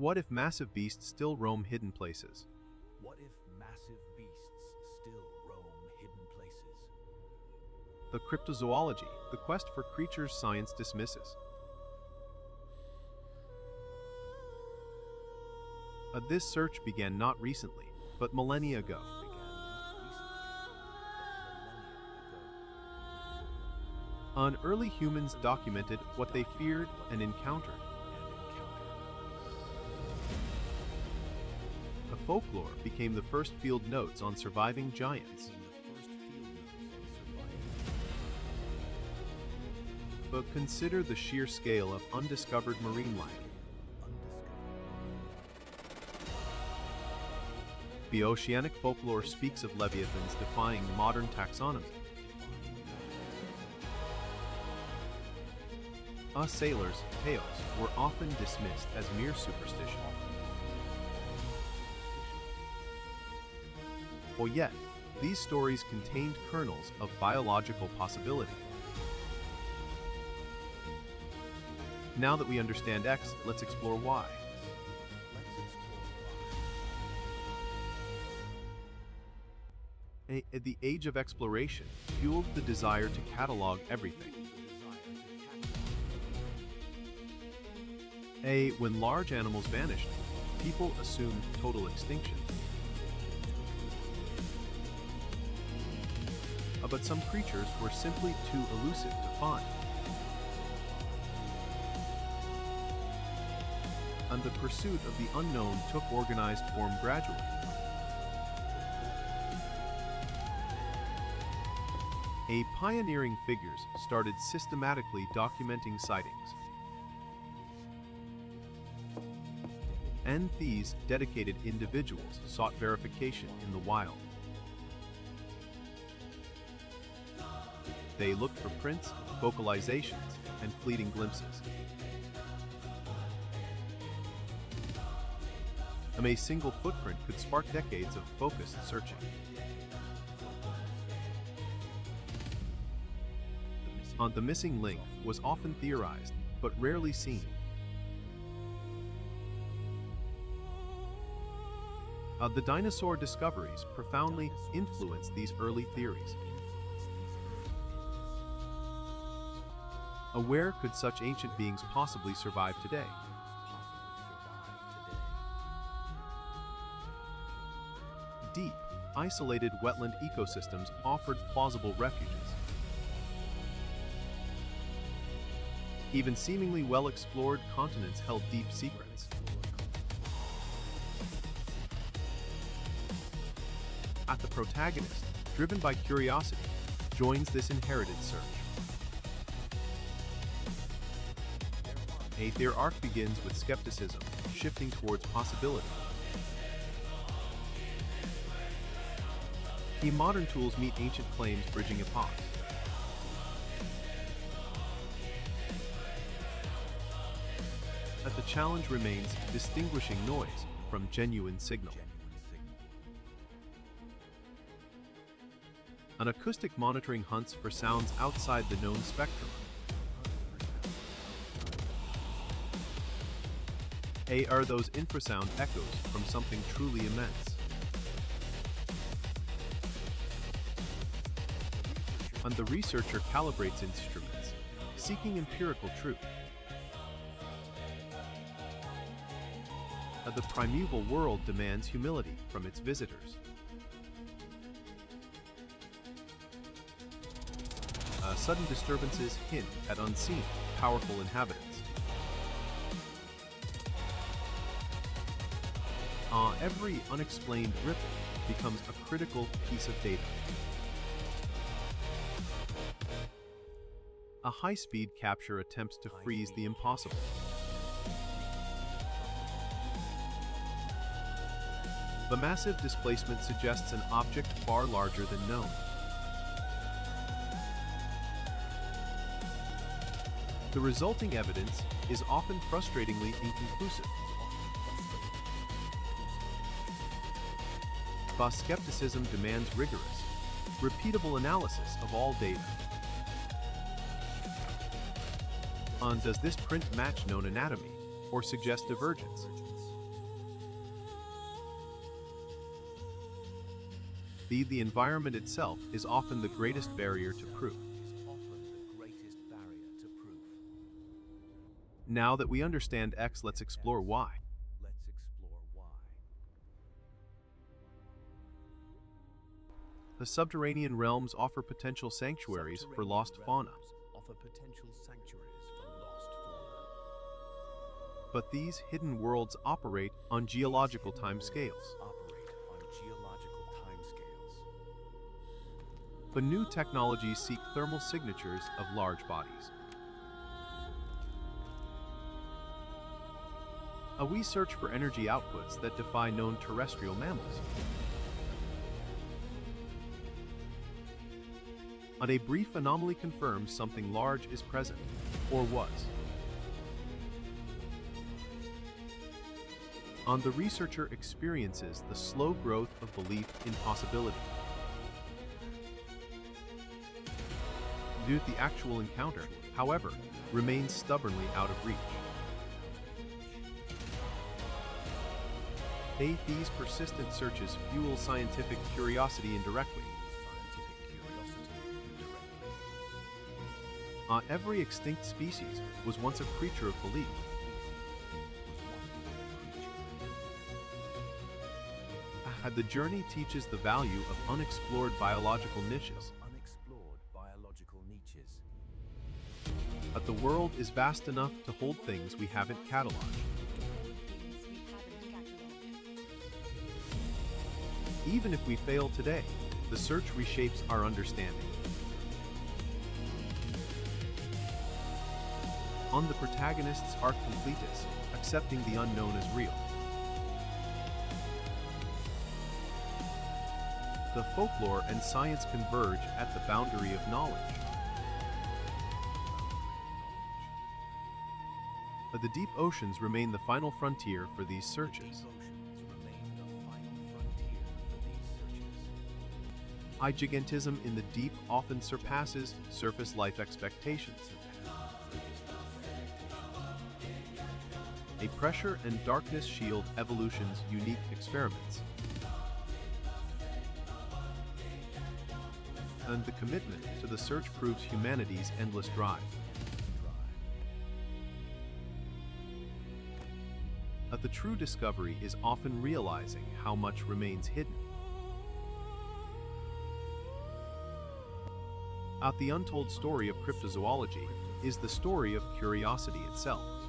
What if massive beasts still roam hidden places? What if massive beasts still roam hidden places? The Cryptozoology, the quest for creatures science dismisses. This search began not recently, but millennia ago. Early humans documented what they feared and encountered. The folklore became the first field notes on surviving giants. But consider the sheer scale of undiscovered marine life. The oceanic folklore speaks of leviathans defying modern taxonomy. Us sailors' tales were often dismissed as mere superstition. Or yet, these stories contained kernels of biological possibility. Now that we understand X, let's explore Y. The age of exploration fueled the desire to catalog everything. When large animals vanished, people assumed total extinction. But some creatures were simply too elusive to find. And the pursuit of the unknown took organized form gradually. Pioneering figures started systematically documenting sightings. And these dedicated individuals sought verification in the wild. They looked for prints, vocalizations, and fleeting glimpses. A single footprint could spark decades of focused searching. The missing link was often theorized, but rarely seen. The dinosaur discoveries profoundly influenced these early theories. Where could such ancient beings possibly survive today? Deep, isolated wetland ecosystems offered plausible refuges. Even seemingly well-explored continents held deep secrets. The protagonist, driven by curiosity, joins this inherited search. Their arc begins with skepticism, shifting towards possibility. Modern tools meet ancient claims, bridging epochs. The challenge remains distinguishing noise from genuine signal. An acoustic monitoring hunts for sounds outside the known spectrum. Are those infrasound echoes from something truly immense? And the researcher calibrates instruments, seeking empirical truth. The primeval world demands humility from its visitors. Sudden disturbances hint at unseen, powerful inhabitants. Every unexplained ripple becomes a critical piece of data. A high-speed capture attempts to freeze the impossible. The massive displacement suggests an object far larger than known. The resulting evidence is often frustratingly inconclusive. But skepticism demands rigorous, repeatable analysis of all data. Does this print match known anatomy or suggest divergence? The environment itself is often the greatest barrier to proof. Is often the greatest barrier to proof. Now that we understand X, let's explore Y. Let's explore why. The subterranean realms offer potential sanctuaries for lost fauna. Offer potential sanctuaries for lost fauna. But these hidden worlds operate on geological timescales. Operate on geological timescales. But new technologies seek thermal signatures of large bodies. We search for energy outputs that defy known terrestrial mammals. A brief anomaly confirms something large is present, or was. The researcher experiences the slow growth of belief in possibility. The actual encounter, however, remains stubbornly out of reach. These persistent searches fuel scientific curiosity indirectly. Every extinct species was once a creature of belief. The journey teaches the value of unexplored biological niches. But the world is vast enough to hold things we haven't cataloged. Even if we fail today, the search reshapes our understanding. The protagonists are completists, accepting the unknown as real. The folklore and science converge at the boundary of knowledge. But the deep oceans remain the final frontier for these searches. Gigantism in the deep often surpasses surface life expectations. A pressure and darkness shield evolution's unique experiments. And the commitment to the search proves humanity's endless drive. The true discovery is often realizing how much remains hidden. The untold story of cryptozoology is the story of curiosity itself.